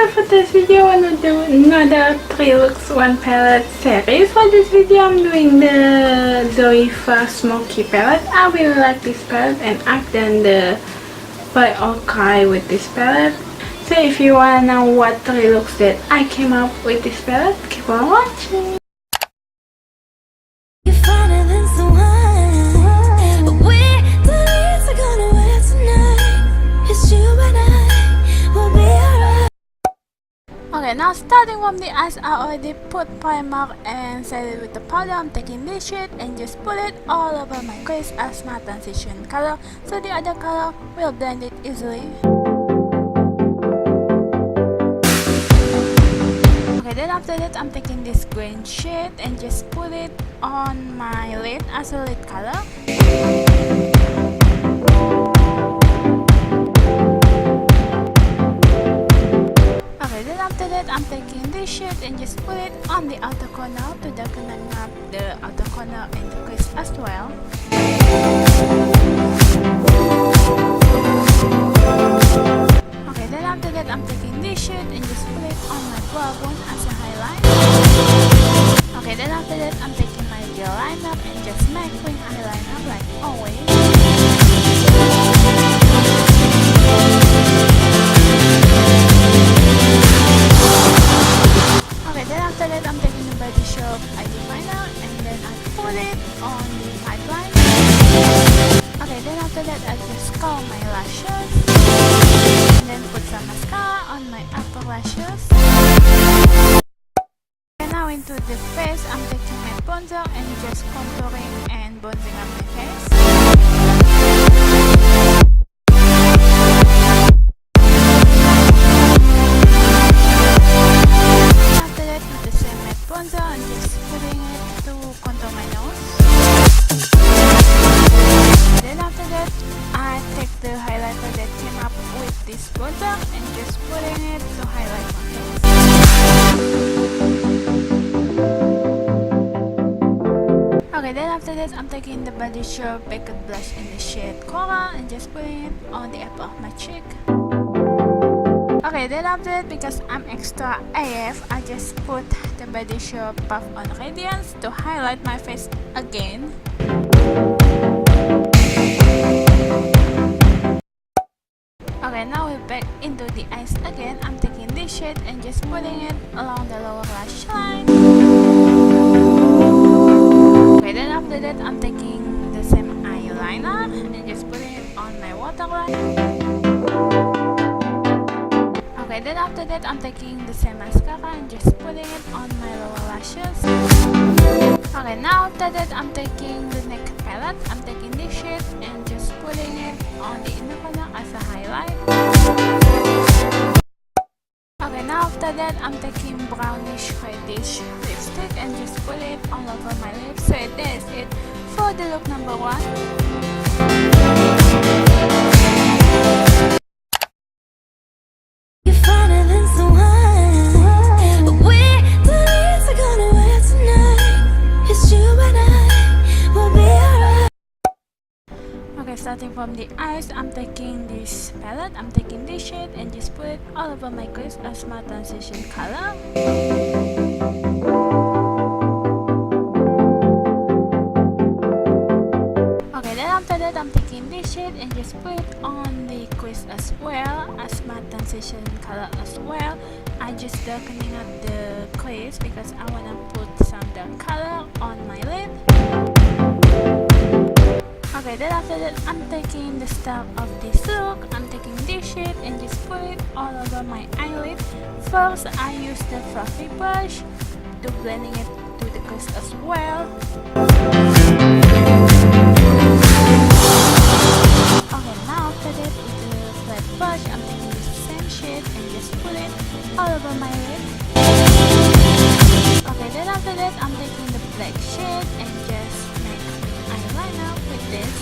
guys, for this video I want to do another 3 looks 1 palette series. For this video I'm doing the ZOEVA Smoky palette. I really like this palette and I've done the buy or cry with this palette. So if you want to know what 3 looks that I came up with this palette, keep on watching. Okay, now starting from the eyes, I already put primer and set it with the powder. I'm taking this shade and just put it all over my crease as my transition color, so the other color will blend it easily. Okay, then after that I'm taking this green shade and just put it on my lid as a lid color. After that, I'm taking this shade and just put it on the outer corner to darken up the outer corner and the crease as well. Okay, then after that, I'm taking this shade and just put it on my brow bone as a highlight. Okay, then after that, I'm taking my gel liner and just make wing eyeliner like always. After that, I just curl my lashes and then put some mascara on my upper lashes. And now into the face, I'm taking my bronzer and just contouring and bronzing up my face. After that, with the same matte bronzer, I'm just putting it to contour my nose. I take the highlighter that came up with this bronzer and just putting it to highlight my face. Okay, then after that I'm taking the Body Shop Baked Blush in the shade Coral and just putting it on the upper of my cheek. Okay, then after that, because I'm extra AF, I just put the Body Shop Puff on Radiance to highlight my face again. Okay, now we're back into the eyes again. I'm taking this shade and just putting it along the lower lash line. Okay, then after that I'm taking the same eyeliner and just putting it on my waterline. Okay, then after that I'm taking the same mascara and just putting it on my lower lashes. Okay, now after that I'm taking the neck palette. I'm taking this shade and just putting it on the inner corner as a highlight. Okay, now after that I'm taking brownish reddish lipstick and just put it all over my lips. So that is it for the look number 1. Starting from the eyes, I'm taking this palette, I'm taking this shade and just put it all over my crease as my transition color. Okay, then after that I'm taking this shade and just put it on the crease as well as my transition color as well. I just darkening up the crease because I want to put some dark color on my lid. Okay, then after that I'm taking the start of this look. I'm taking this shade and just put it all over my eyelid. First, I use the fluffy brush to blending it to the crease as well. Okay, now after that with the flat brush, I'm taking the same shade and just put it all over my lid. Okay, then after that I'm taking the black shade and just make eyeliner with this.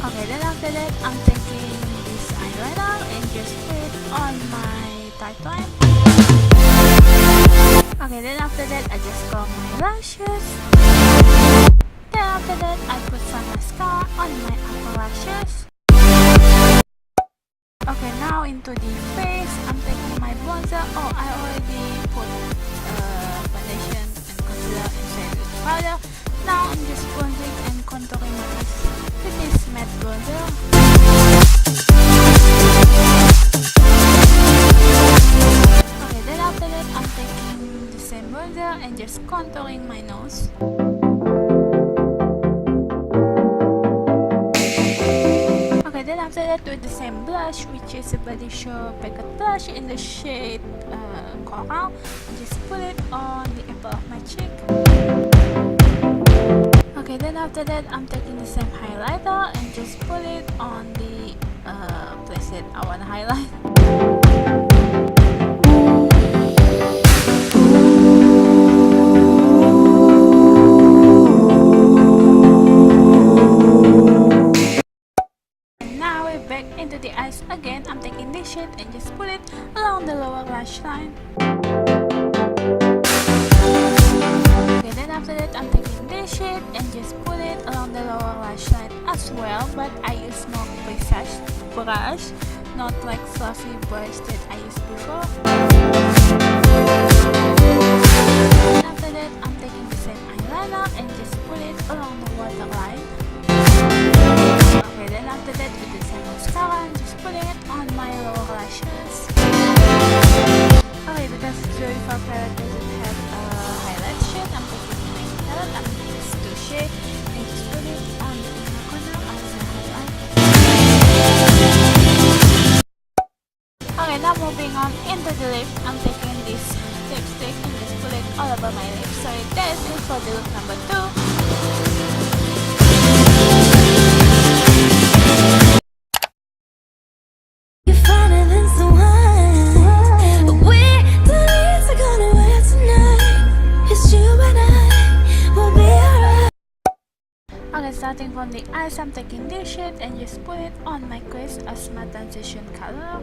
Okay, then after that I'm taking this eyeliner and just put it on my tight line. Okay, then after that I just curl my lashes. Then after that, I put some mascara on my upper lashes. Okay, now into the face, I'm taking my bronzer. Oh, I already put foundation and concealer inside with powder. Now I'm just bronzing and contouring my face with this matte bronzer. Okay, then after that, I'm taking the same bronzer and just contouring my nose. Then after that, with the same blush, which is a Body Shop Packet blush in the shade Coral, just put it on the apple of my cheek. Okay, then after that, I'm taking the same highlighter and just put it on the place that I want to highlight. Into the eyes again, I'm taking this shade and just put it along the lower lash line. Okay, then after that, I'm taking this shade and just put it along the lower lash line as well, but I use more precise brush, not like fluffy brush that I used before. And after that, I'm taking the same eyeliner and just put it along the waterline. Okay, then after that, with the same mascara, I'm just putting it on my lower lashes. Okay, because ZOEVA palette doesn't have a highlight shade, I'm taking my palette, I'm using this two shade and just put it on the inner corner as a highlight. Okay, now moving on into the lips, I'm taking this lipstick and just put it all over my lips. So that is it for the look number 2. Okay, starting from the eyes, I'm taking this shade and just put it on my crease as my transition color.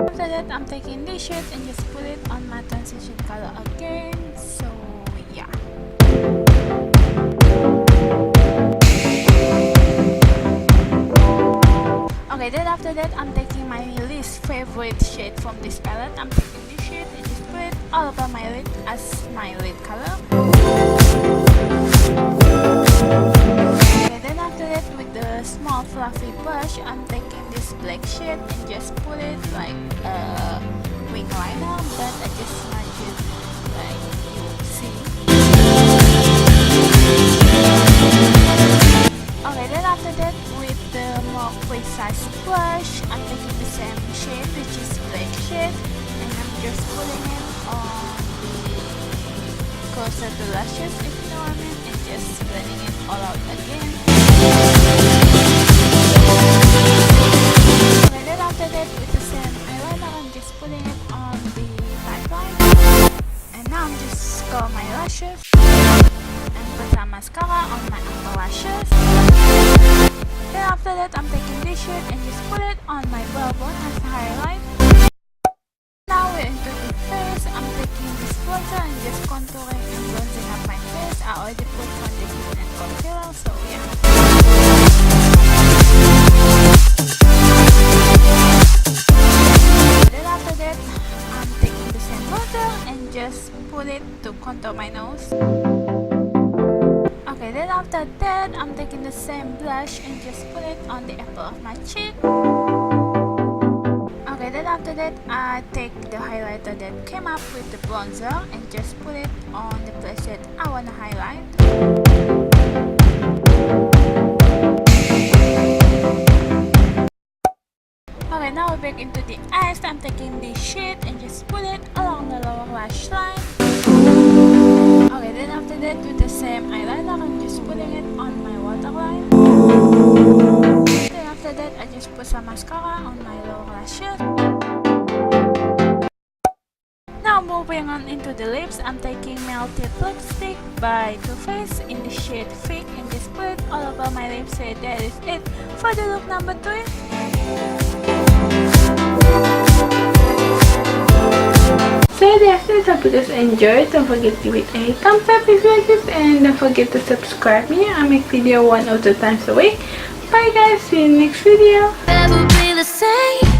After that, I'm taking this shade and just put it on my transition color again. So yeah. Okay, then after that, I'm taking my least favorite shade from this palette. I'm taking this shade and just put it all over my lid as my lid color. Okay, then after that, with the small fluffy brush, I'm taking this black shade and just put it like a wing liner, but I just smudge it like you see. Okay, then after that, with the more precise brush, I'm taking the same shade, which is black shade, and I'm just putting it on the closer to lashes, if you know what I mean, and just blending it all out again. Okay, then after that, with the same eyeliner, I'm just putting it on the lifeline, and now I'm just curl my lashes and put some mascara on my upper lashes. Then after that, I'm taking this shade and just put it on my brow bone as a highlight. Now we're into the face. I'm taking this bronzer and just contouring and bronzing up my face. I already put foundation and concealer, so yeah. Then after that, I'm taking the same bronzer and just put it to contour my nose. Okay, then after that, I'm taking the same blush and just put it on the apple of my cheek. Okay, then after that, I take the highlighter that came up with the bronzer and just put it on the place that I want to highlight. Okay, now we're back into the eyes. I'm taking this shade and just put it along the lower lash line. Okay, then after that, with the same eyeliner, I'm just putting it on my waterline. Then after that, I just put some mascara on my lower lashes. Now moving on into the lips, I'm taking Melted Lipstick by Too Faced in the shade Fake and just put it all over my lips. So that is it for the look number 3. said, yes, I hope you guys enjoyed. Don't forget to give it a thumbs up if you like this, and don't forget to subscribe me. I make video 1 or 2 times a week. Bye guys, see you in the next video. Never be the same.